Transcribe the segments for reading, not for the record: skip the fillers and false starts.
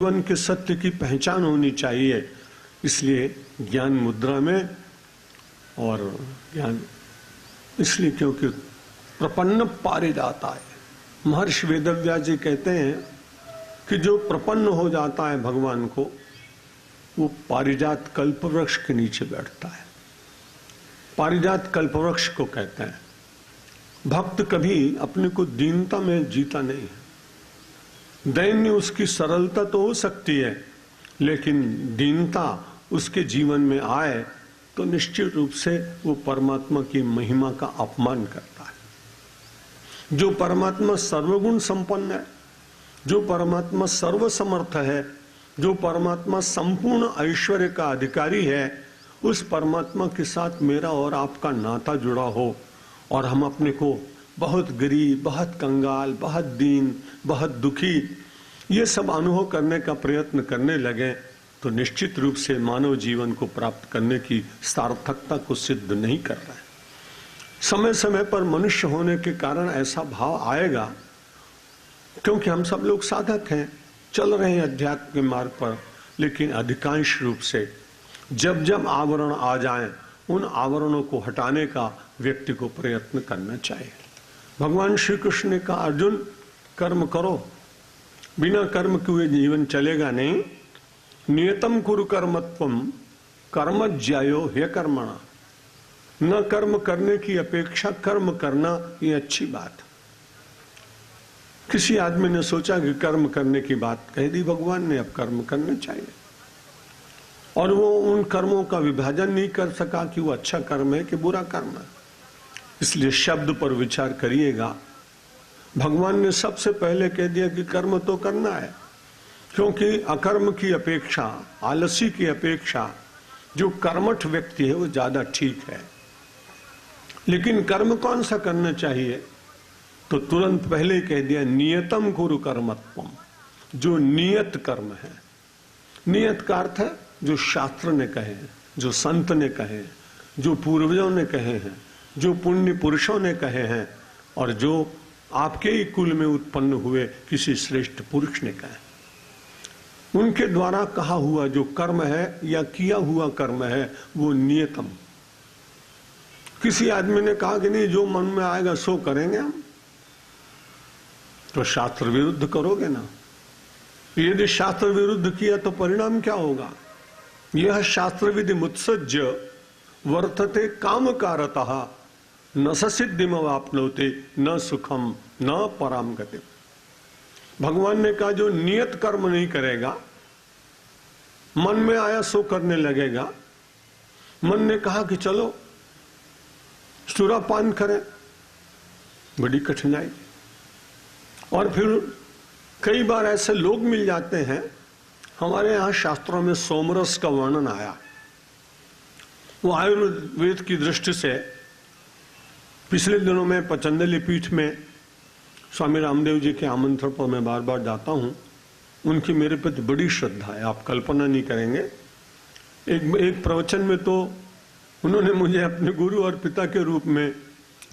जीवन के सत्य की पहचान होनी चाहिए। इसलिए ज्ञान मुद्रा में और ज्ञान इसलिए क्योंकि प्रपन्न पारिजाता है। महर्षि वेदव्यास जी कहते हैं कि जो प्रपन्न हो जाता है भगवान को, वो पारिजात कल्पवृक्ष के नीचे बैठता है। पारिजात कल्पवृक्ष को कहते हैं। भक्त कभी अपने को दीनता में जीता नहीं है। दैन्य उसकी सरलता तो हो सकती है, लेकिन दीनता उसके जीवन में आए तो निश्चित रूप से वो परमात्मा की महिमा का अपमान करता है। जो परमात्मा सर्वगुण संपन्न है, जो परमात्मा सर्वसमर्थ है, जो परमात्मा संपूर्ण ऐश्वर्य का अधिकारी है, उस परमात्मा के साथ मेरा और आपका नाता जुड़ा हो और हम अपने को बहुत गरीब, बहुत कंगाल, बहुत दीन, बहुत दुखी ये सब अनुभव करने का प्रयत्न करने लगे तो निश्चित रूप से मानव जीवन को प्राप्त करने की सार्थकता को सिद्ध नहीं कर रहा है। समय समय पर मनुष्य होने के कारण ऐसा भाव आएगा, क्योंकि हम सब लोग साधक हैं, चल रहे हैं अध्यात्म के मार्ग पर, लेकिन अधिकांश रूप से जब जब आवरण आ जाएं, उन आवरणों को हटाने का व्यक्ति को प्रयत्न करना चाहिए। भगवान श्री कृष्ण ने कहा, अर्जुन कर्म करो, बिना कर्म के हुए जीवन चलेगा नहीं। नियतम कुरु कर्मत्वम कर्म ज्यायो हे कर्मणा। न कर्म करने की अपेक्षा कर्म करना ये अच्छी बात। किसी आदमी ने सोचा कि कर्म करने की बात कह दी भगवान ने, अब कर्म करना चाहिए, और वो उन कर्मों का विभाजन नहीं कर सका कि वो अच्छा कर्म है कि बुरा कर्म है। इसलिए शब्द पर विचार करिएगा। भगवान ने सबसे पहले कह दिया कि कर्म तो करना है, क्योंकि अकर्म की अपेक्षा, आलसी की अपेक्षा जो कर्मठ व्यक्ति है वो ज्यादा ठीक है। लेकिन कर्म कौन सा करना चाहिए, तो तुरंत पहले ही कह दिया नियतम कुरु कर्मत्वम, जो नियत कर्म है। नियत का अर्थ है जो शास्त्र ने कहे हैं, जो संत ने कहे हैं, जो पूर्वजों ने कहे हैं, जो पुण्य पुरुषों ने कहे हैं, और जो आपके ही कुल में उत्पन्न हुए किसी श्रेष्ठ पुरुष ने कहे। उनके द्वारा कहा हुआ जो कर्म है या किया हुआ कर्म है वो नियतम। किसी आदमी ने कहा कि नहीं जो मन में आएगा सो करेंगे हम, तो शास्त्र विरुद्ध करोगे ना। यदि शास्त्र विरुद्ध किया तो परिणाम क्या होगा। यह शास्त्र विधि मुत्सज्य वर्तते काम कारतः न सिद्धिम वाप्नोते न सुखम न पराम गति। भगवान ने कहा जो नियत कर्म नहीं करेगा, मन में आया सो करने लगेगा। मन ने कहा कि चलो सुरापान करें, बड़ी कठिनाई। और फिर कई बार ऐसे लोग मिल जाते हैं, हमारे यहां शास्त्रों में सोमरस का वर्णन आया। वो आयुर्वेद की दृष्टि से पिछले दिनों में पतंजलि पीठ में स्वामी रामदेव जी के आमंत्रण पर मैं बार बार जाता हूं। उनकी मेरे प्रति बड़ी श्रद्धा है, आप कल्पना नहीं करेंगे। एक प्रवचन में तो उन्होंने मुझे अपने गुरु और पिता के रूप में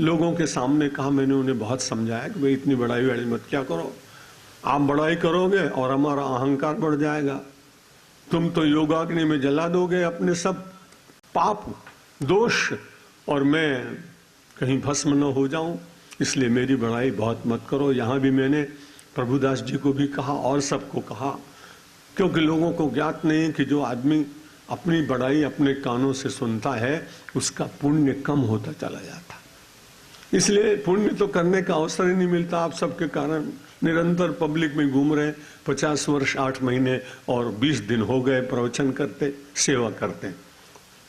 लोगों के सामने कहा। मैंने उन्हें बहुत समझाया कि भाई इतनी बड़ाई वाली मत क्या करो, आप बड़ाई करोगे और हमारा अहंकार बढ़ जाएगा, तुम तो योगाग्नि में जला दोगे अपने सब पाप दोष, और मैं कहीं भस्म न हो जाऊं, इसलिए मेरी बड़ाई बहुत मत करो। यहां भी मैंने प्रभुदास जी को भी कहा और सबको कहा, क्योंकि लोगों को ज्ञात नहीं है कि जो आदमी अपनी बड़ाई अपने कानों से सुनता है उसका पुण्य कम होता चला जाता। इसलिए पुण्य तो करने का अवसर ही नहीं मिलता। आप सबके कारण निरंतर पब्लिक में घूम रहे, 50 वर्ष 8 महीने और 20 दिन हो गए प्रवचन करते, सेवा करते,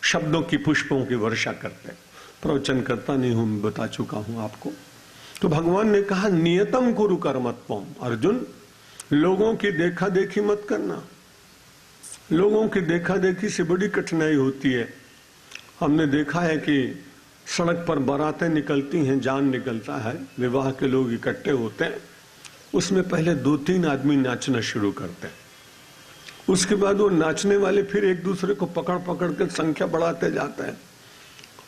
शब्दों की पुष्पों की वर्षा करते। प्रवचन करता नहीं हूं, मैं बता चुका हूं आपको। तो भगवान ने कहा नियतम कुरु कर्मत्वम। अर्जुन, लोगों की देखा देखी मत करना। लोगों की देखा देखी से बड़ी कठिनाई होती है। हमने देखा है कि सड़क पर बारातें निकलती हैं, जान निकलता है, विवाह के लोग इकट्ठे होते हैं, उसमें पहले 2-3 आदमी नाचना शुरू करते हैं। उसके बाद वो नाचने वाले फिर एक दूसरे को पकड़ पकड़ कर संख्या बढ़ाते जाते हैं,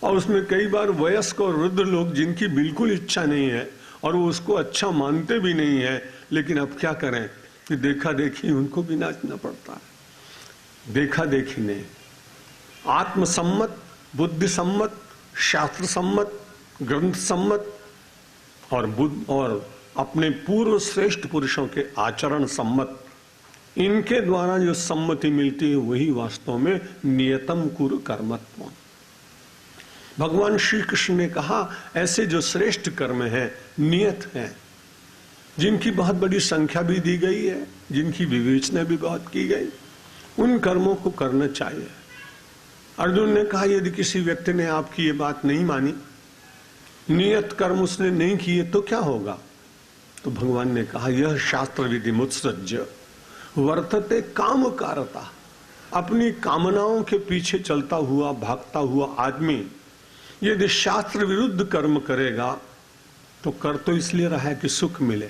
और उसमें कई बार वयस्क और वृद्ध लोग जिनकी बिल्कुल इच्छा नहीं है और वो उसको अच्छा मानते भी नहीं है, लेकिन अब क्या करें, कि देखा देखी उनको भी नाचना पड़ता है। देखा देखी ने आत्मसम्मत, बुद्धि सम्मत, शास्त्र सम्मत, ग्रंथ सम्मत और बुद्ध और अपने पूर्व श्रेष्ठ पुरुषों के आचरण सम्मत, इनके द्वारा जो सम्मति मिलती है वही वास्तव में नियतम कुरु कर्मत्वम। भगवान श्री कृष्ण ने कहा ऐसे जो श्रेष्ठ कर्म हैं, नियत हैं, जिनकी बहुत बड़ी संख्या भी दी गई है, जिनकी विवेचना भी बहुत की गई, उन कर्मों को करना चाहिए। अर्जुन ने कहा यदि किसी व्यक्ति ने आपकी ये बात नहीं मानी, नियत कर्म उसने नहीं किए तो क्या होगा? तो भगवान ने कहा यह शास्त्र विधि मुत्सृज्य वर्तते काम कारता। अपनी कामनाओं के पीछे चलता हुआ भागता हुआ आदमी यदि शास्त्र विरुद्ध कर्म करेगा तो कर तो इसलिए रहा है कि सुख मिले,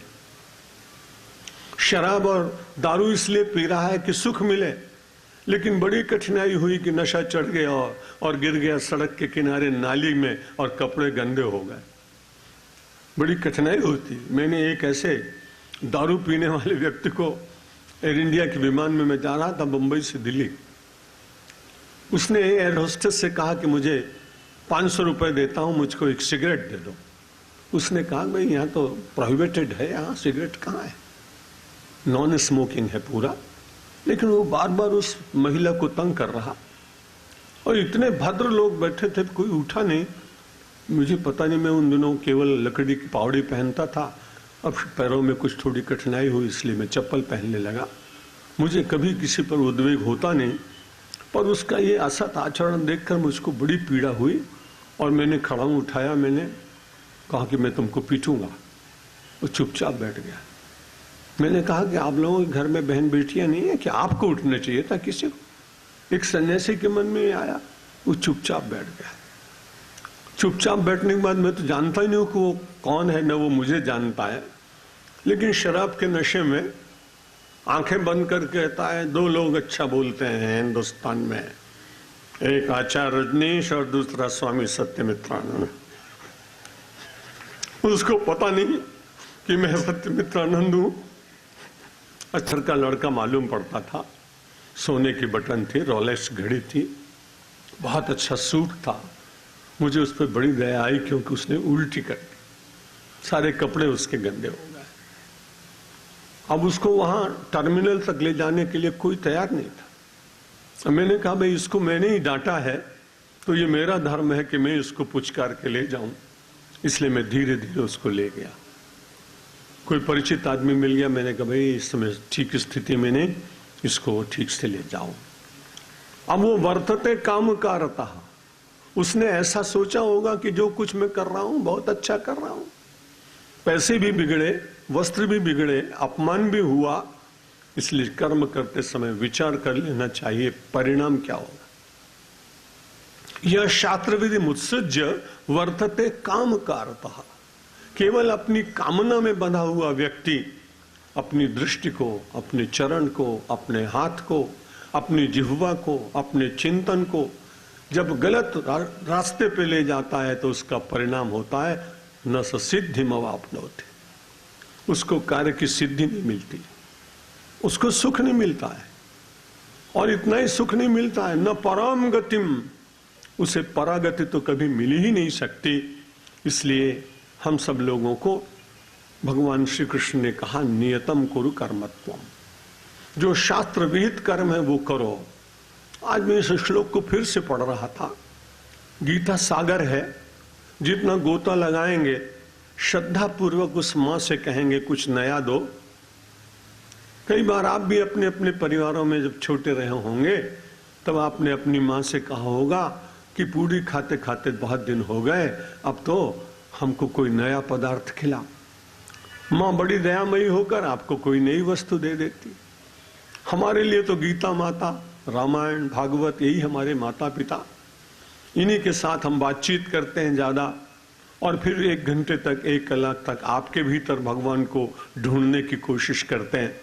शराब और दारू इसलिए पी रहा है कि सुख मिले, लेकिन बड़ी कठिनाई हुई कि नशा चढ़ गया और गिर गया सड़क के किनारे नाली में और कपड़े गंदे हो गए। बड़ी कठिनाई होती। मैंने एक ऐसे दारू पीने वाले व्यक्ति को एयर इंडिया के विमान में मैं जा रहा था बंबई से दिल्ली, उसने एयर होस्टेस से कहा कि मुझे 500 रुपए देता हूं, मुझको एक सिगरेट दे दो। उसने कहा भाई यहाँ तो प्रोहिबिटेड है, यहाँ सिगरेट कहाँ है, नॉन स्मोकिंग है पूरा। लेकिन वो बार बार उस महिला को तंग कर रहा और इतने भद्र लोग बैठे थे, कोई उठा नहीं। मुझे पता नहीं, मैं उन दिनों केवल लकड़ी की पावड़ी पहनता था, अब पैरों में कुछ थोड़ी कठिनाई हुई इसलिए मैं चप्पल पहनने लगा। मुझे कभी किसी पर उद्वेग होता नहीं, पर उसका ये असत आचरण देखकर मुझको बड़ी पीड़ा हुई और मैंने खड़ाऊ उठाया, मैंने कहा कि मैं तुमको पीटूंगा। वो चुपचाप बैठ गया। मैंने कहा कि आप लोगों के घर में बहन बेटियां नहीं है कि आपको उठना चाहिए था किसी को? एक सन्यासी के मन में आया, वो चुपचाप बैठ गया। चुपचाप बैठने के बाद मैं तो जानता ही नहीं हूं कि वो कौन है, न वो मुझे जानता है, लेकिन शराब के नशे में आंखें बंद कर कहता है 2 लोग अच्छा बोलते हैं हिंदुस्तान में, एक आचार्य रजनीश और दूसरा स्वामी सत्यमित्रानंद। उसको पता नहीं कि मैं सत्यमित्रानंद हूं। अक्षर का लड़का मालूम पड़ता था, सोने की बटन थी, रोलेक्स घड़ी थी, बहुत अच्छा सूट था। मुझे उस पर बड़ी दया आई क्योंकि उसने उल्टी कर दी, सारे कपड़े उसके गंदे हो गए। अब उसको वहां टर्मिनल तक ले जाने के लिए कोई तैयार नहीं था। मैंने कहा भाई इसको मैंने ही डांटा है तो ये मेरा धर्म है कि मैं इसको पुचकार के ले जाऊं, इसलिए मैं धीरे धीरे उसको ले गया। कोई परिचित आदमी मिल गया, मैंने कहा भाई इस समय ठीक स्थिति में नहीं, इसको ठीक से ले जाओ। अब वो वर्तते काम कारता, उसने ऐसा सोचा होगा कि जो कुछ मैं कर रहा हूं बहुत अच्छा कर रहा हूं, पैसे भी बिगड़े, वस्त्र भी बिगड़े, अपमान भी हुआ, इसलिए कर्म करते समय विचार कर लेना चाहिए परिणाम क्या होगा। यह शास्त्र विधि मुत्सृज्य वर्तते काम कारतः। केवल अपनी कामना में बंधा हुआ व्यक्ति अपनी दृष्टि को, अपने चरण को, अपने हाथ को, अपनी जिह्वा को, अपने चिंतन को जब गलत रास्ते पे ले जाता है तो उसका परिणाम होता है न सिद्धि मवाप्नोति, उसको कार्य की सिद्धि नहीं मिलती, उसको सुख नहीं मिलता है। और इतना ही सुख नहीं मिलता है, न पराम गतिम, उसे परागति तो कभी मिल ही नहीं सकती। इसलिए हम सब लोगों को भगवान श्री कृष्ण ने कहा नियतम कुरु कर्मत्वम, जो शास्त्र विहित कर्म है वो करो। आज मैं इस श्लोक को फिर से पढ़ रहा था। गीता सागर है, जितना गोता लगाएंगे श्रद्धा पूर्वक उस मां से कहेंगे कुछ नया दो। कई बार आप भी अपने अपने परिवारों में जब छोटे रहे होंगे तब आपने अपनी मां से कहा होगा कि पूरी खाते खाते बहुत दिन हो गए, अब तो हमको कोई नया पदार्थ खिला। मां बड़ी दयामयी होकर आपको कोई नई वस्तु दे देती। हमारे लिए तो गीता माता, रामायण, भागवत यही हमारे माता पिता, इन्हीं के साथ हम बातचीत करते हैं ज्यादा, और फिर 1 घंटे तक, 1 कलाक तक आपके भीतर भगवान को ढूंढने की कोशिश करते हैं।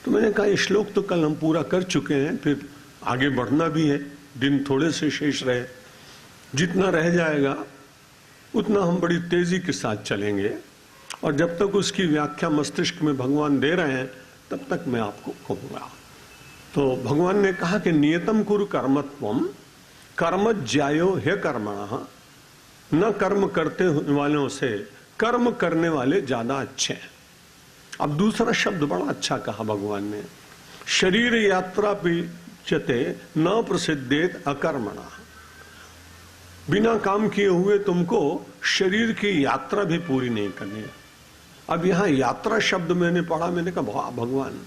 तो मैंने कहा ये श्लोक तो कल हम पूरा कर चुके हैं, फिर आगे बढ़ना भी है, दिन थोड़े से शेष रहे, जितना रह जाएगा उतना हम बड़ी तेजी के साथ चलेंगे और जब तक उसकी व्याख्या मस्तिष्क में भगवान दे रहे हैं तब तक मैं आपको कहूंगा। तो भगवान ने कहा कि नियतम कुरु कर्मत्वम कर्म ज्यायो हे कर्मणः, न कर्म करते वालों से कर्म करने वाले ज्यादा अच्छे हैं। अब दूसरा शब्द बड़ा अच्छा कहा भगवान ने, शरीर यात्रा पीछते न प्रसिद्धेत अकर्मणः। बिना काम किए हुए तुमको शरीर की यात्रा भी पूरी नहीं करनी है। अब यहां यात्रा शब्द मैंने पढ़ा, मैंने कहा भगवान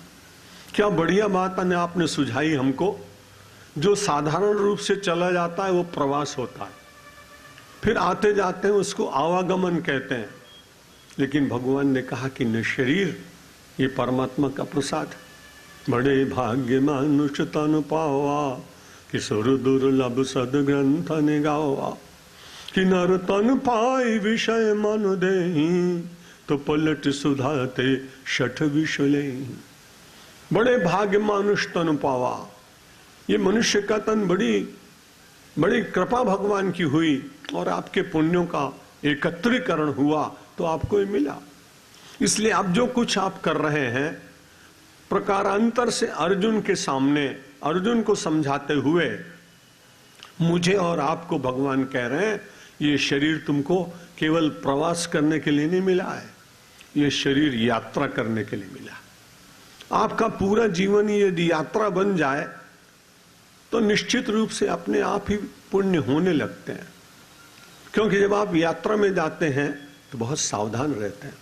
क्या बढ़िया बात आपने सुझाई हमको। जो साधारण रूप से चला जाता है वो प्रवास होता है, फिर आते जाते हैं उसको आवागमन कहते हैं। लेकिन भगवान ने कहा कि न शरीर ये परमात्मा का प्रसाद, बड़े भाग्य मानुष तन पावा कि सुर दुर्लभ सदग्रंथ ने गावा, कि नर तन पाई विषय मन देहि तो पलट सुधाते शठ विषले। बड़े भाग्य मानुष तन पावा, ये मनुष्य का तन बड़ी कृपा भगवान की हुई और आपके पुण्यों का एकत्रीकरण हुआ तो आपको ये मिला। इसलिए अब जो कुछ आप कर रहे हैं प्रकारांतर से अर्जुन के सामने अर्जुन को समझाते हुए मुझे और आपको भगवान कह रहे हैं ये शरीर तुमको केवल प्रवास करने के लिए नहीं मिला है, ये शरीर यात्रा करने के लिए मिला। आपका पूरा जीवन यदि यात्रा बन जाए तो निश्चित रूप से अपने आप ही पुण्य होने लगते हैं, क्योंकि जब आप यात्रा में जाते हैं तो बहुत सावधान रहते हैं।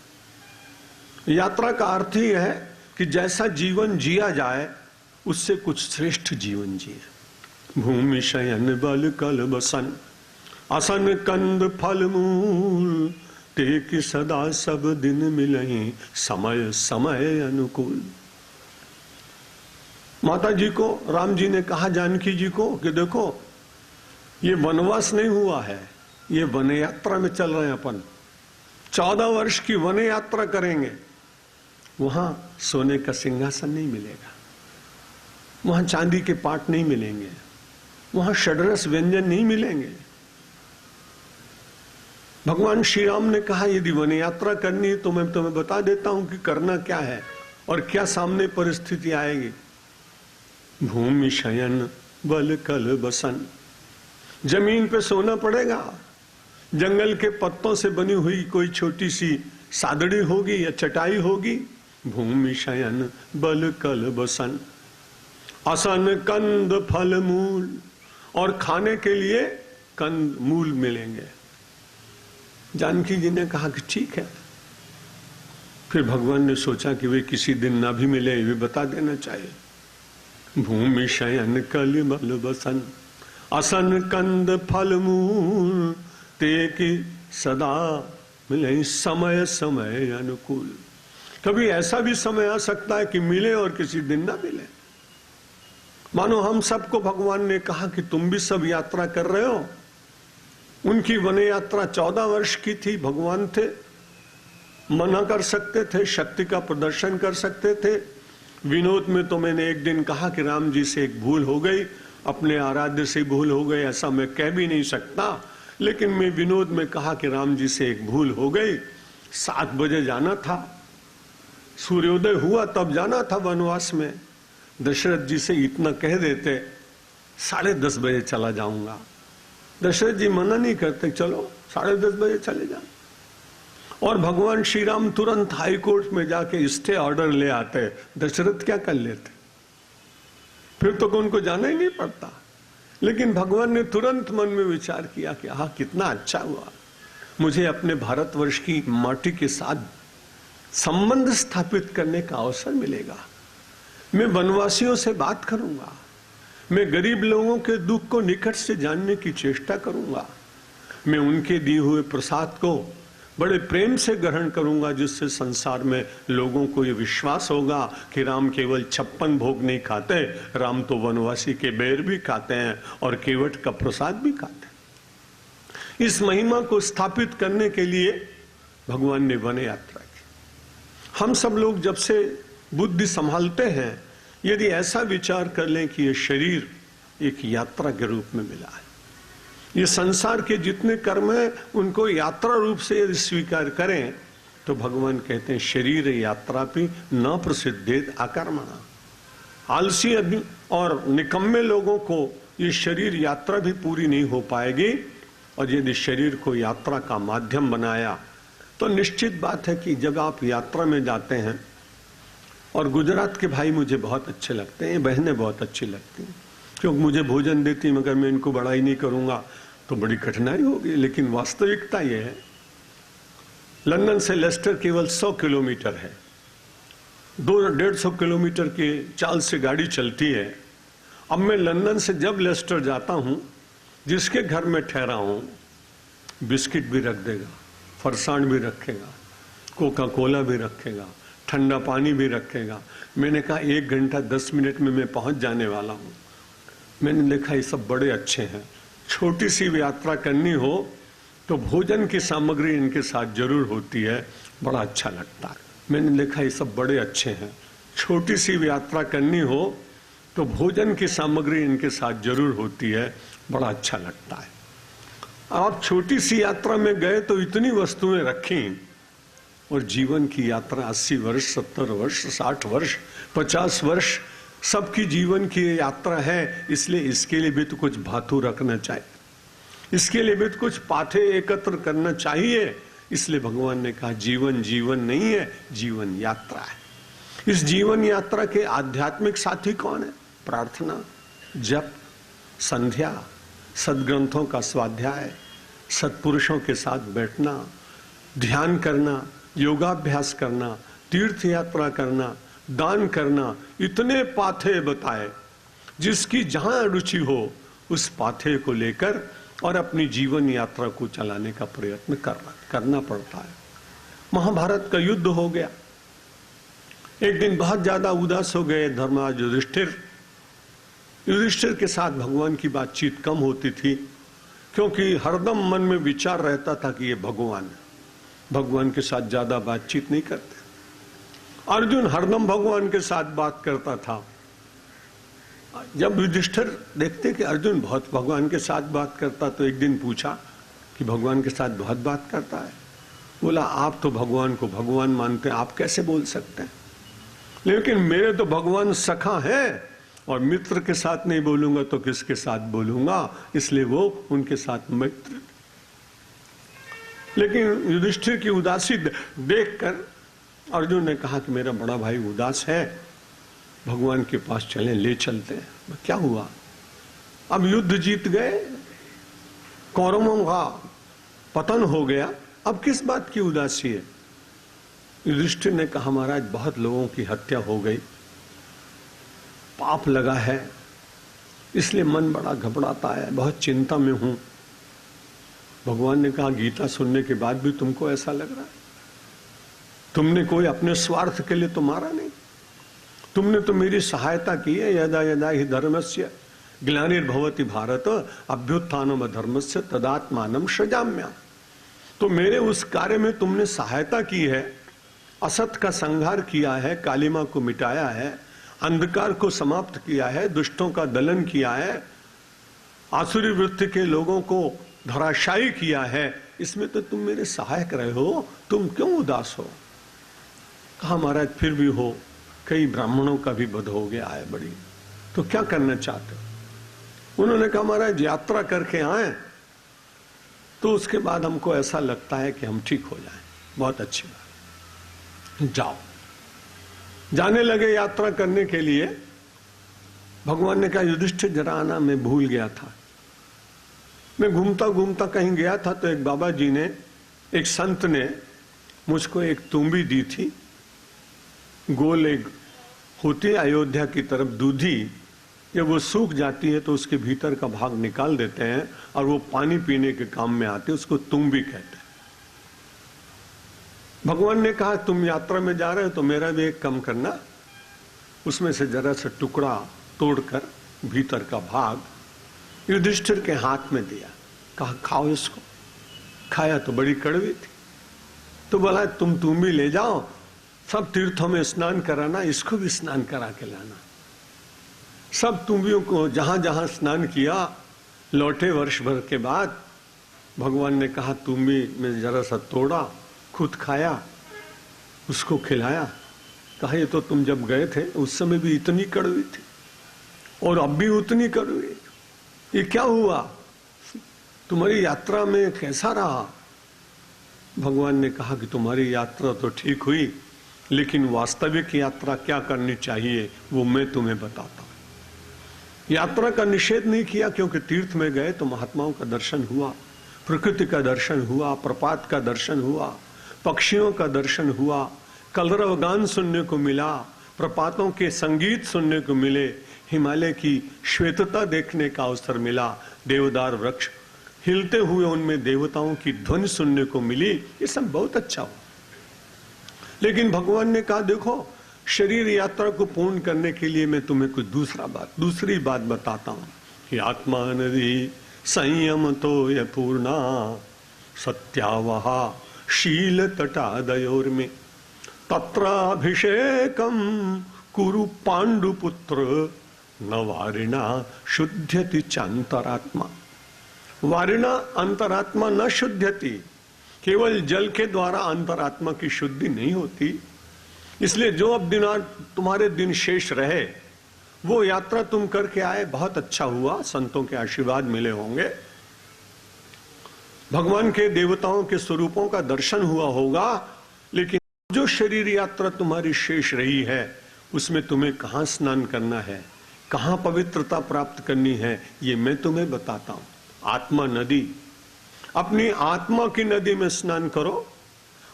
यात्रा का अर्थ ही है कि जैसा जीवन जिया जाए उससे कुछ श्रेष्ठ जीवन जिए। भूमि शयन बल कल बसन असन कंद फल मूल ते कि सदा सब दिन मिलहि समय समय अनुकूल। माता जी को राम जी ने कहा जानकी जी को कि देखो ये वनवास नहीं हुआ है, ये वन यात्रा में चल रहे हैं अपन, 14 वर्ष की वन यात्रा करेंगे। वहां सोने का सिंहासन नहीं मिलेगा, वहां चांदी के पाट नहीं मिलेंगे, वहां षड्रस व्यंजन नहीं मिलेंगे। भगवान श्री राम ने कहा यदि वन यात्रा करनी है तो मैं तुम्हें बता देता हूं कि करना क्या है और क्या सामने परिस्थिति आएगी। भूमि शयन बल कल बसन, जमीन पे सोना पड़ेगा, जंगल के पत्तों से बनी हुई कोई छोटी सी सादड़ी होगी या चटाई होगी। भूमि शयन बल कल बसन असन कंद फल मूल, और खाने के लिए कंद मूल मिलेंगे। जानकी जी ने कहा कि ठीक है। फिर भगवान ने सोचा कि वे किसी दिन ना भी मिले, वे बता देना चाहिए। भूमि शयन कल बल बसन असन कंद फल मूल ते कि सदा मिले समय समय अनुकूल। कभी ऐसा भी समय आ सकता है कि मिले और किसी दिन ना मिले। मानो हम सबको भगवान ने कहा कि तुम भी सब यात्रा कर रहे हो। उनकी वन यात्रा 14 वर्ष की थी, भगवान थे, मना कर सकते थे, शक्ति का प्रदर्शन कर सकते थे। विनोद में तो मैंने एक दिन कहा कि राम जी से एक भूल हो गई, अपने आराध्य से भूल हो गई, ऐसा मैं कह भी नहीं सकता, लेकिन मैं विनोद में कहा कि राम जी से एक भूल हो गई। 7 बजे जाना था, सूर्योदय हुआ तब जाना था वनवास में। दशरथ जी से इतना कह देते 10:30 बजे चला जाऊंगा। दशरथ जी मना नहीं करते, चलो 10:30 बजे चले जाओ। और भगवान श्री राम तुरंत हाई कोर्ट में जाके स्टे ऑर्डर ले आते, दशरथ क्या कर लेते, फिर तो उनको जाना ही नहीं पड़ता। लेकिन भगवान ने तुरंत मन में विचार किया कि हाँ कितना अच्छा हुआ, मुझे अपने भारतवर्ष की माटी के साथ संबंध स्थापित करने का अवसर मिलेगा। मैं वनवासियों से बात करूंगा, मैं गरीब लोगों के दुख को निकट से जानने की चेष्टा करूंगा, मैं उनके दिए हुए प्रसाद को बड़े प्रेम से ग्रहण करूंगा, जिससे संसार में लोगों को ये विश्वास होगा कि राम केवल 56 भोग नहीं खाते, राम तो वनवासी के बेर भी खाते हैं और केवट का प्रसाद भी खाते हैं। इस महिमा को स्थापित करने के लिए भगवान ने वन यात्रा की। हम सब लोग जब से बुद्धि संभालते हैं, यदि ऐसा विचार कर लें कि ये शरीर एक यात्रा के रूप में मिला है, ये संसार के जितने कर्म हैं उनको यात्रा रूप से यदि स्वीकार करें तो भगवान कहते हैं शरीर यात्रा भी न प्रसिद्धेत अकर्मणा। आलसी और निकम्मे लोगों को ये शरीर यात्रा भी पूरी नहीं हो पाएगी। और यदि शरीर को यात्रा का माध्यम बनाया तो निश्चित बात है कि जब आप यात्रा में जाते हैं, और गुजरात के भाई मुझे बहुत अच्छे लगते हैं, बहनें बहुत अच्छी लगती हैं, क्योंकि मुझे भोजन देती, मगर मैं इनको बड़ाई नहीं करूंगा तो बड़ी कठिनाई होगी। लेकिन वास्तविकता यह है, लंदन से लेस्टर केवल 100 किलोमीटर है, 200-150 किलोमीटर के चाल से गाड़ी चलती है। अब मैं लंदन से जब लेस्टर जाता हूं, जिसके घर में ठहरा हूं, बिस्किट भी रख देगा, फरसाण भी रखेगा, कोका कोला भी रखेगा, ठंडा पानी भी रखेगा। मैंने कहा 1 घंटा 10 मिनट में मैं पहुंच जाने वाला हूं। मैंने देखा ये सब बड़े अच्छे हैं। छोटी सी यात्रा करनी हो तो भोजन की सामग्री इनके साथ जरूर होती है, बड़ा अच्छा लगता है। मैंने देखा ये सब बड़े अच्छे हैं। छोटी सी यात्रा करनी हो तो भोजन की सामग्री इनके साथ जरूर होती है, बड़ा अच्छा लगता है। आप छोटी सी यात्रा में गए तो इतनी वस्तुएं रखी, और जीवन की यात्रा 80 वर्ष, 70 वर्ष, 60 वर्ष, 50 वर्ष सबकी जीवन की यात्रा है। इसलिए इसके लिए भी तो कुछ भातु रखना चाहिए, इसके लिए भी तो कुछ पाथे एकत्र करना चाहिए। इसलिए भगवान ने कहा जीवन जीवन नहीं है, जीवन यात्रा है। इस जीवन यात्रा के आध्यात्मिक साथी कौन है? प्रार्थना, जप, संध्या, सद्ग्रंथों का स्वाध्याय, सत्पुरुषों के साथ बैठना, ध्यान करना, योगाभ्यास करना, तीर्थ यात्रा करना, दान करना। इतने पाथे बताए, जिसकी जहां रुचि हो उस पाथे को लेकर और अपनी जीवन यात्रा को चलाने का प्रयत्न करना पड़ता है। महाभारत का युद्ध हो गया। एक दिन बहुत ज्यादा उदास हो गए धर्मराज युधिष्ठिर। युधिष्ठिर के साथ भगवान की बातचीत कम होती थी, क्योंकि हरदम मन में विचार रहता था कि ये भगवान है, भगवान के साथ ज्यादा बातचीत नहीं करते। अर्जुन हरदम भगवान के साथ बात करता था। जब युधिष्ठिर देखते कि अर्जुन बहुत भगवान के साथ बात करता, तो एक दिन पूछा कि भगवान के साथ बहुत बात करता है। बोला आप तो भगवान को भगवान मानते हैं, आप कैसे बोल सकते हैं? लेकिन मेरे तो भगवान सखा है, और मित्र के साथ नहीं बोलूंगा तो किसके साथ बोलूंगा? इसलिए वो उनके साथ मित्र। लेकिन युधिष्ठिर की उदासी देखकर अर्जुन ने कहा कि मेरा बड़ा भाई उदास है, भगवान के पास चलें, ले चलते हैं। क्या हुआ? अब युद्ध जीत गए, कौरवों का पतन हो गया, अब किस बात की उदासी है? युधिष्ठिर ने कहा महाराज बहुत लोगों की हत्या हो गई, पाप लगा है, इसलिए मन बड़ा घबराता है, बहुत चिंता में हूं। भगवान ने कहा गीता सुनने के बाद भी तुमको ऐसा लग रहा है? तुमने कोई अपने स्वार्थ के लिए तो मारा नहीं, तुमने तो मेरी सहायता की है। यदा यदा हि धर्मस्य ग्लानिर्भवति भारत अभ्युत्थानम अधर्मस्य तदात्मानं सृजाम्यहम्। तो मेरे उस कार्य में तुमने सहायता की है, असत का संहार किया है, कालिमा को मिटाया है, अंधकार को समाप्त किया है, दुष्टों का दलन किया है, आसुरी वृत्ति के लोगों को धराशायी किया है। इसमें तो तुम मेरे सहायक रहे हो, तुम क्यों उदास हो? कहा महाराज फिर भी हो, कई ब्राह्मणों का भी वध हो गया है बड़ी, तो क्या करना चाहते हो? उन्होंने कहा महाराज यात्रा करके आए तो उसके बाद हमको ऐसा लगता है कि हम ठीक हो जाएं। बहुत अच्छी बात, जाओ। जाने लगे यात्रा करने के लिए। भगवान ने कहा युधिष्ठिर जरा आना, मैं भूल गया था। मैं घूमता घूमता कहीं गया था तो एक बाबा जी ने, एक संत ने मुझको एक तुम्बी दी थी, गोल एक होती है अयोध्या की तरफ दूधी। जब वो सूख जाती है तो उसके भीतर का भाग निकाल देते हैं और वो पानी पीने के काम में आती है, उसको तुम्बी कहते हैं। भगवान ने कहा तुम यात्रा में जा रहे हो तो मेरा भी एक काम करना, उसमें से जरा सा टुकड़ा तोड़कर भीतर का भाग युधिष्ठिर के हाथ में दिया, कहा खाओ इसको। खाया तो बड़ी कड़वी थी, तो बोला तुम भी ले जाओ, सब तीर्थों में स्नान कराना, इसको भी स्नान करा के लाना। सब तुम्बियों को जहां जहां स्नान किया, लौटे वर्ष भर के बाद। भगवान ने कहा तुम्बी में जरा सा तोड़ा, खुद खाया, उसको खिलाया, कहा ये तो तुम जब गए थे उस समय भी इतनी कड़वी थी और अब भी उतनी कड़वी, ये क्या हुआ, तुम्हारी यात्रा में कैसा रहा? भगवान ने कहा कि तुम्हारी यात्रा तो ठीक हुई, लेकिन वास्तविक यात्रा क्या करनी चाहिए वो मैं तुम्हें बताता हूं। यात्रा का निषेध नहीं किया, क्योंकि तीर्थ में गए तो महात्माओं का दर्शन हुआ, प्रकृति का दर्शन हुआ, प्रपात का दर्शन हुआ, पक्षियों का दर्शन हुआ, कलरव गान सुनने को मिला, प्रपातों के संगीत सुनने को मिले, हिमालय की श्वेतता देखने का अवसर मिला, देवदार वृक्ष हिलते हुए उनमें देवताओं की ध्वनि सुनने को मिली, ये सब बहुत अच्छा हुआ। लेकिन भगवान ने कहा देखो, शरीर यात्रा को पूर्ण करने के लिए मैं तुम्हें कुछ दूसरी बात बताता हूं कि आत्मा नदी संयम तो ये पूर्णा सत्यावहा शील तटादयोर में तत्राभिषेकम कुरु पांडुपुत्र न वारिणा शुद्ध्यति चांतरात्मा। वारिणा अंतरात्मा न शुद्ध्यति, केवल जल के द्वारा अंतरात्मा की शुद्धि नहीं होती। इसलिए जो अब तुम्हारे दिन शेष रहे, वो यात्रा तुम करके आए, बहुत अच्छा हुआ, संतों के आशीर्वाद मिले होंगे, भगवान के देवताओं के स्वरूपों का दर्शन हुआ होगा, लेकिन जो शरीर यात्रा तुम्हारी शेष रही है उसमें तुम्हें कहां स्नान करना है, कहां पवित्रता प्राप्त करनी है, ये मैं तुम्हें बताता हूं। आत्मा नदी, अपनी आत्मा की नदी में स्नान करो,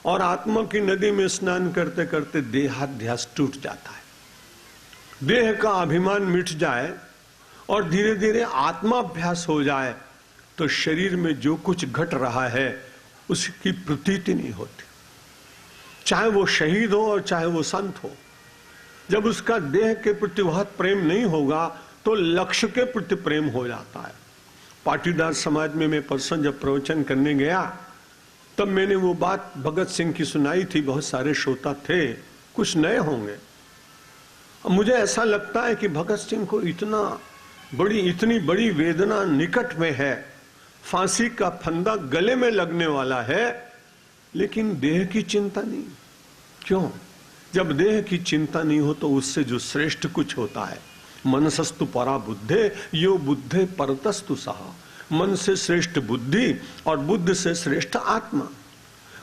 और आत्मा की नदी में स्नान करते करते देहाध्यास टूट जाता है, देह का अभिमान मिट जाए और धीरे धीरे आत्माभ्यास हो जाए तो शरीर में जो कुछ घट रहा है उसकी प्रतीति नहीं होती। चाहे वो शहीद हो और चाहे वो संत हो, जब उसका देह के प्रति बहुत प्रेम नहीं होगा तो लक्ष्य के प्रति प्रेम हो जाता है। पाटीदार समाज में मैं परसों जब प्रवचन करने गया तब मैंने वो बात भगत सिंह की सुनाई थी, बहुत सारे श्रोता थे, कुछ नए होंगे। मुझे ऐसा लगता है कि भगत सिंह को इतनी बड़ी वेदना निकट में है, फांसी का फंदा गले में लगने वाला है, लेकिन देह की चिंता नहीं। क्यों? जब देह की चिंता नहीं हो तो उससे जो श्रेष्ठ कुछ होता है, मनसस्तु परा बुद्धे यो बुद्धे परतस्तु सहा, मन से श्रेष्ठ बुद्धि और बुद्धि से श्रेष्ठ आत्मा।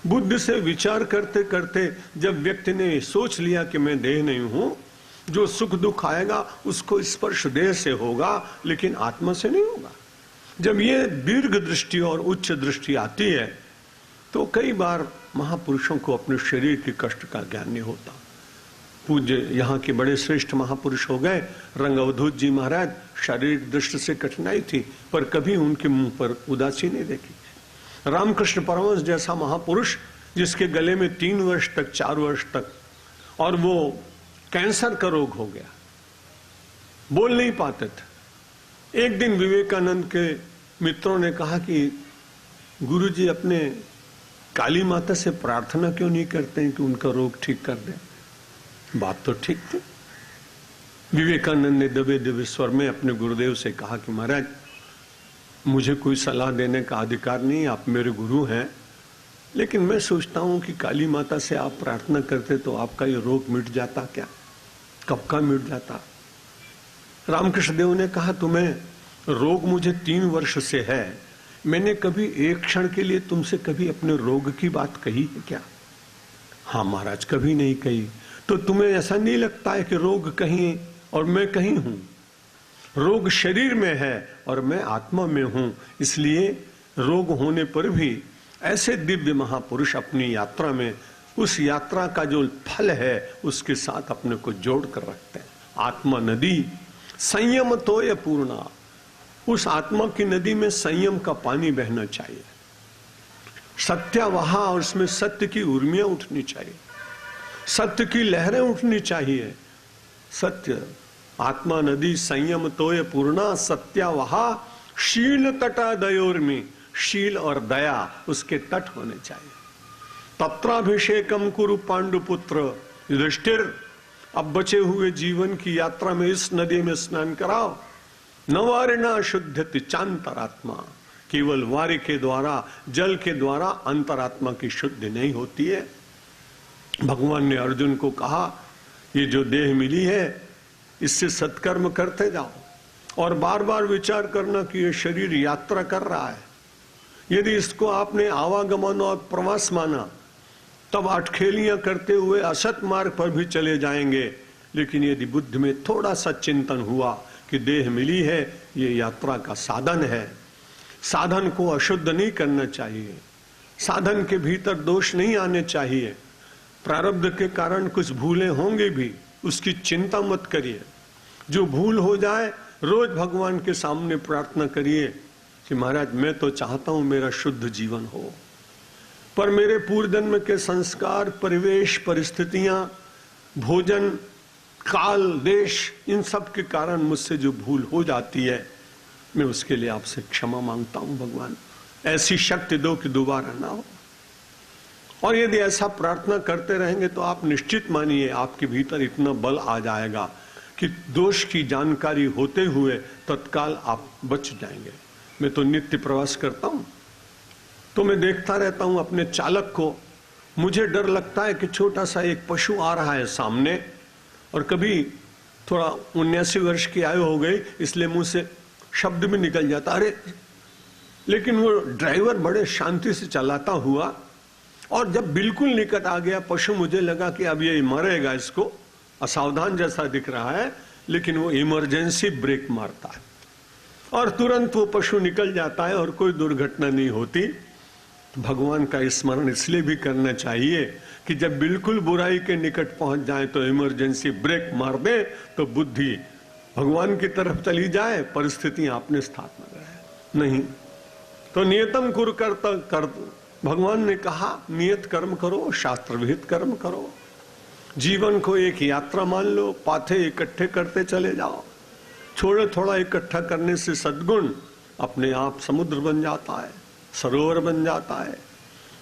बुद्धि से विचार करते करते जब व्यक्ति ने सोच लिया कि मैं देह नहीं हूं, जो सुख दुख आएगा उसको स्पर्श देह से होगा, लेकिन आत्मा से नहीं होगा। जब ये दीर्घ दृष्टि और उच्च दृष्टि आती है तो कई बार महापुरुषों को अपने शरीर के कष्ट का ज्ञान नहीं होता। पूज्य यहाँ के बड़े श्रेष्ठ महापुरुष हो गए, रंग अवधूत जी महाराज, शारीरिक दृष्टि से कठिनाई थी पर कभी उनके मुंह पर उदासी नहीं देखी। रामकृष्ण परमहंस जैसा महापुरुष जिसके गले में 3 वर्ष तक 4 वर्ष तक और वो कैंसर का रोग हो गया, बोल नहीं पाते थे। एक दिन विवेकानंद के मित्रों ने कहा कि गुरुजी अपने काली माता से प्रार्थना क्यों नहीं करते हैं कि उनका रोग ठीक कर दे। बात तो ठीक थी। विवेकानंद ने दबे दबे स्वर में अपने गुरुदेव से कहा कि महाराज मुझे कोई सलाह देने का अधिकार नहीं, आप मेरे गुरु हैं, लेकिन मैं सोचता हूं कि काली माता से आप प्रार्थना करते तो आपका ये रोग मिट जाता क्या? कब का मिट जाता? रामकृष्ण देव ने कहा तुम्हें रोग मुझे 3 वर्ष से है, मैंने कभी एक क्षण के लिए तुमसे कभी अपने रोग की बात कही है क्या? हाँ महाराज, कभी नहीं कही। तो तुम्हें ऐसा नहीं लगता है कि रोग कहीं और मैं कहीं हूं? रोग शरीर में है और मैं आत्मा में हूं, इसलिए रोग होने पर भी ऐसे दिव्य महापुरुष अपनी यात्रा में उस यात्रा का जो फल है उसके साथ अपने को जोड़ कर रखते हैं। आत्मा नदी संयम तो ये पूर्णा, उस आत्मा की नदी में संयम का पानी बहना चाहिए, सत्यावहा, और उसमें सत्य की उर्मियां उठनी चाहिए, सत्य की लहरें उठनी चाहिए। सत्य आत्मा नदी संयम तोय पूर्णा सत्यावहा शील तटादयोर्मी, शील और दया उसके तट होने चाहिए। तत्राभिषेकम कुरु पांडुपुत्र युधिष्ठिर, अब बचे हुए जीवन की यात्रा में इस नदी में स्नान कराओ। नवारिणा शुद्धति चांतरात्मा, केवल वारि के द्वारा, जल के द्वारा अंतरात्मा की शुद्धि नहीं होती है। भगवान ने अर्जुन को कहा, ये जो देह मिली है इससे सत्कर्म करते जाओ और बार बार विचार करना कि ये शरीर यात्रा कर रहा है। यदि इसको आपने आवागमन और प्रवास माना तब अटखेलियां करते हुए असत मार्ग पर भी चले जाएंगे। लेकिन यदि बुद्धि में थोड़ा सा चिंतन हुआ कि देह मिली है, ये यात्रा का साधन है, साधन को अशुद्ध नहीं करना चाहिए, साधन के भीतर दोष नहीं आने चाहिए, प्रारब्ध के कारण कुछ भूलें होंगे भी, उसकी चिंता मत करिए। जो भूल हो जाए रोज भगवान के सामने प्रार्थना करिए कि महाराज मैं तो चाहता हूं मेरा शुद्ध जीवन हो, पर मेरे पूर्व जन्म के संस्कार, परिवेश, परिस्थितियां, भोजन, काल, देश, इन सब के कारण मुझसे जो भूल हो जाती है मैं उसके लिए आपसे क्षमा मांगता हूं। भगवान ऐसी शक्ति दो कि दोबारा ना हो। और यदि ऐसा प्रार्थना करते रहेंगे तो आप निश्चित मानिए आपके भीतर इतना बल आ जाएगा कि दोष की जानकारी होते हुए तत्काल आप बच जाएंगे। मैं तो नित्य प्रवास करता हूं तो मैं देखता रहता हूं अपने चालक को। मुझे डर लगता है कि छोटा सा एक पशु आ रहा है सामने, और कभी थोड़ा 79 वर्ष की आयु हो गई इसलिए मुंह से शब्द भी निकल जाता, अरे, लेकिन वो ड्राइवर बड़े शांति से चलाता हुआ, और जब बिल्कुल निकट आ गया पशु, मुझे लगा कि अब ये मरेगा, इसको असावधान जैसा दिख रहा है, लेकिन वो इमरजेंसी ब्रेक मारता है और तुरंत वो पशु निकल जाता है और कोई दुर्घटना नहीं होती। तो भगवान का स्मरण इसलिए भी करना चाहिए कि जब बिल्कुल बुराई के निकट पहुंच जाए तो इमरजेंसी ब्रेक मार दे तो बुद्धि भगवान की तरफ चली जाए, परिस्थितियां अपने स्थान में रहे। नहीं तो नियतम कुरु कर, भगवान ने कहा नियत कर्म करो, शास्त्र विहित कर्म करो, जीवन को एक यात्रा मान लो, पाथे इकट्ठे करते चले जाओ। थोड़ा थोड़ा इकट्ठा करने से सद्गुण अपने आप समुद्र बन जाता है, सरोवर बन जाता है,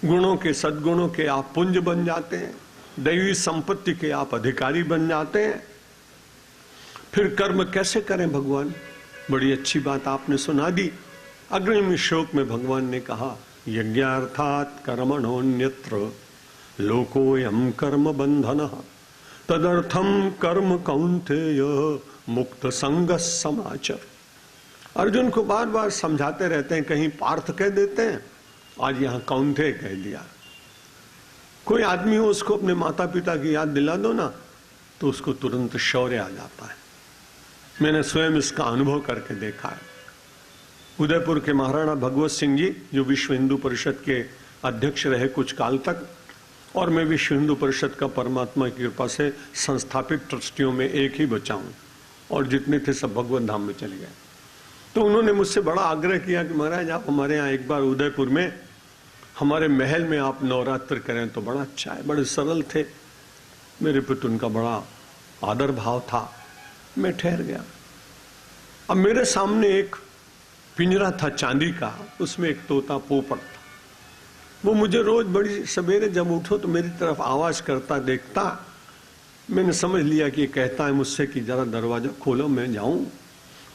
गुणों के, सद्गुणों के आप पुंज बन जाते हैं, दैवी संपत्ति के आप अधिकारी बन जाते हैं। फिर कर्म कैसे करें भगवान? बड़ी अच्छी बात आपने सुना दी। अग्रिम श्लोक में भगवान ने कहा यज्ञार्थात् कर्मणोऽन्यत्र लोकोऽयं कर्म बंधनः तदर्थम कर्म कौन्तेय मुक्त संग समाचर। अर्जुन को बार बार समझाते रहते हैं, कहीं पार्थ कह देते हैं, आज यहां कौन्तेय कह दिया। कोई आदमी हो उसको अपने माता पिता की याद दिला दो ना तो उसको तुरंत शौर्य आ जाता है। मैंने स्वयं इसका अनुभव करके देखा है। उदयपुर के महाराणा भगवत सिंह जी जो विश्व हिंदू परिषद के अध्यक्ष रहे कुछ काल तक, और मैं विश्व हिंदू परिषद का परमात्मा की कृपा से संस्थापित ट्रस्टियों में एक ही बचा हूं, और जितने थे सब भगवत धाम में चले गए। तो उन्होंने मुझसे बड़ा आग्रह किया कि महाराज आप हमारे यहाँ एक बार उदयपुर में हमारे महल में आप नवरात्र करें तो बड़ा अच्छा है। बड़े सरल थे, मेरे प्रति उनका बड़ा आदर भाव था। मैं ठहर गया। अब मेरे सामने एक पिंजरा था चांदी का, उसमें एक तोता पोपट था। वो मुझे रोज बड़ी सवेरे जब उठो तो मेरी तरफ आवाज करता देखता। मैंने समझ लिया कि ये कहता है मुझसे कि जरा दरवाजा खोलो मैं जाऊं।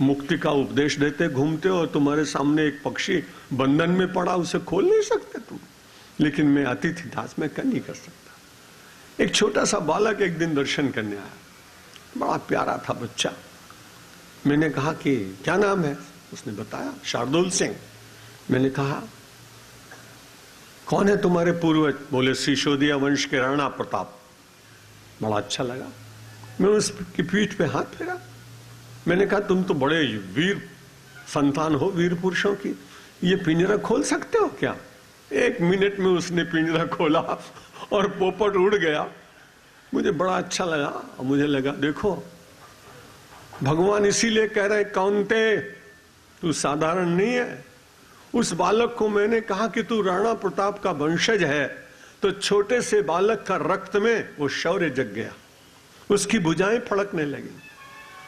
मुक्ति का उपदेश देते घूमते हो, तुम्हारे सामने एक पक्षी बंधन में पड़ा, उसे खोल नहीं सकते तुम। लेकिन मैं अतिथि दास, मैं कर नहीं कर सकता। एक छोटा सा बालक एक दिन दर्शन करने आया, बड़ा प्यारा था बच्चा। मैंने कहा कि क्या नाम है? उसने बताया शार्दुल सिंह। मैंने कहा कौन है तुम्हारे पूर्वज? बोले सिसोदिया वंश के राणा प्रताप। बड़ा अच्छा लगा। मैं उसकी पीठ पे हाथ फेरा। मैंने कहा तुम तो बड़े वीर संतान हो, वीर पुरुषों की, ये पिंजरा खोल सकते हो क्या? 1 मिनट में उसने पिंजरा खोला और पोपट उड़ गया। मुझे बड़ा अच्छा लगा और मुझे लगा देखो भगवान इसीलिए कह रहे कौन्तेय तू साधारण नहीं है। उस बालक को मैंने कहा कि तू राणा प्रताप का वंशज है, तो छोटे से बालक का रक्त में वो शौर्य जग गया, उसकी भुजाएं फड़कने लगी,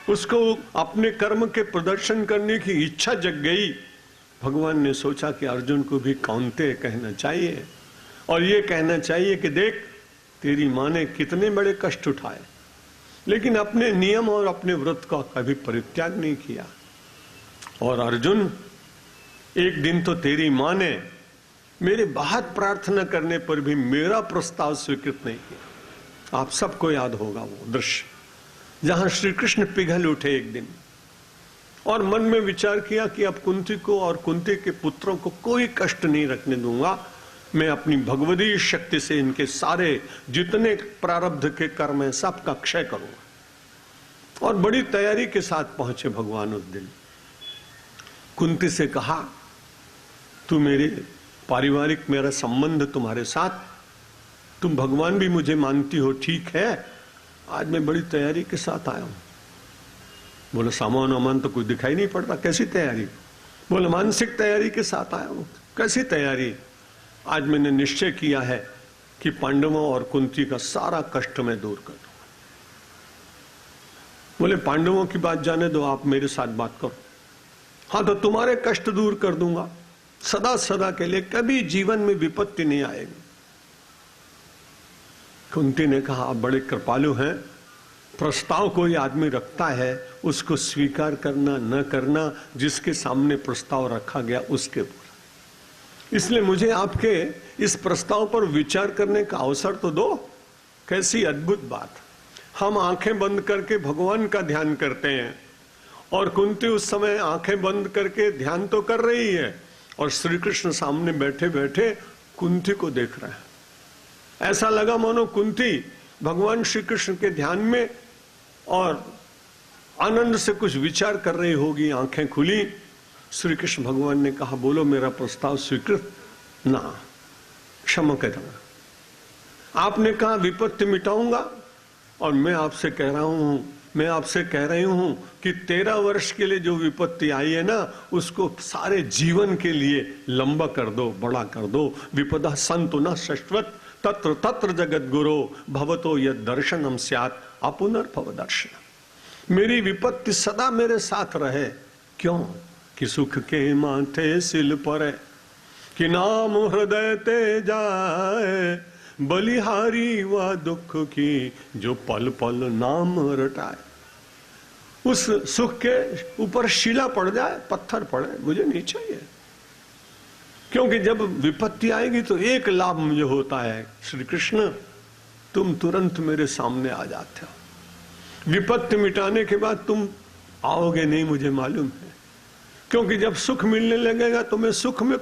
उसको अपने कर्म के प्रदर्शन करने की इच्छा जग गई। भगवान ने सोचा कि अर्जुन को भी कौन्तेय कहना चाहिए और ये कहना चाहिए कि देख तेरी माँ ने कितने बड़े कष्ट उठाए, लेकिन अपने नियम और अपने व्रत का कभी परित्याग नहीं किया। और अर्जुन एक दिन तो तेरी माँ ने मेरे बहुत प्रार्थना करने पर भी मेरा प्रस्ताव स्वीकृत नहीं किया। आप सबको याद होगा वो दृश्य जहां श्री कृष्ण पिघल उठे एक दिन और मन में विचार किया कि अब कुंती को और कुंती के पुत्रों को कोई कष्ट नहीं रखने दूंगा, मैं अपनी भगवती शक्ति से इनके सारे जितने प्रारब्ध के कर्म है सबका क्षय करूंगा। और बड़ी तैयारी के साथ पहुंचे भगवान उस दिन। कुंती से कहा, तू मेरे पारिवारिक मेरा संबंध तुम्हारे साथ, तुम भगवान भी मुझे मानती हो, ठीक है, आज मैं बड़ी तैयारी के साथ आया हूं। बोले सामान वामान तो कुछ दिखाई नहीं पड़ता, कैसी तैयारी? बोले मानसिक तैयारी के साथ आया हूं। कैसी तैयारी? आज मैंने निश्चय किया है कि पांडवों और कुंती का सारा कष्ट मैं दूर कर दूंगा। बोले पांडवों की बात जाने दो, आप मेरे साथ बात करो। हाँ, तो तुम्हारे कष्ट दूर कर दूंगा, सदा सदा के लिए कभी जीवन में विपत्ति नहीं आएगी। कुंती ने कहा, आप बड़े कृपालु हैं, प्रस्ताव कोई आदमी रखता है उसको स्वीकार करना न करना, जिसके सामने प्रस्ताव रखा गया उसके ऊपर। इसलिए मुझे आपके इस प्रस्ताव पर विचार करने का अवसर तो दो। कैसी अद्भुत बात! हम आंखें बंद करके भगवान का ध्यान करते हैं और कुंती उस समय आंखें बंद करके ध्यान तो कर रही है और श्री कृष्ण सामने बैठे बैठे कुंती को देख रहे हैं। ऐसा लगा मानो कुंती भगवान श्री कृष्ण के ध्यान में और आनंद से कुछ विचार कर रही होगी, आंखें खुली। श्री कृष्ण भगवान ने कहा, बोलो मेरा प्रस्ताव स्वीकृत? ना, क्षमा करूंगा। आपने कहा विपत्ति मिटाऊंगा और मैं आपसे कह रही हूं कि 13 वर्ष के लिए जो विपत्ति आई है ना, उसको सारे जीवन के लिए लंबा कर दो, बड़ा कर दो। विपदा संतु न शाश्वत तत्र तत्र जगत गुरो भवतो यद दर्शनम स्यात् अपुनर्भव दर्शन। मेरी विपत्ति सदा मेरे साथ रहे। क्यों? कि सुख के माथे सिल परे, कि नाम हृदय ते जाए, बलिहारी व दुख की जो पल पल नाम रटाए। उस सुख के ऊपर शिला पड़ जाए, पत्थर पड़े, मुझे नहीं चाहिए। क्योंकि जब विपत्ति आएगी तो एक लाभ मुझे होता है, श्री कृष्ण तुम तुरंत मेरे सामने आ जाते हो। विपत्ति मिटाने के बाद तुम आओगे नहीं, मुझे मालूम है, क्योंकि जब सुख मिलने लगेगा तो मैं सुख में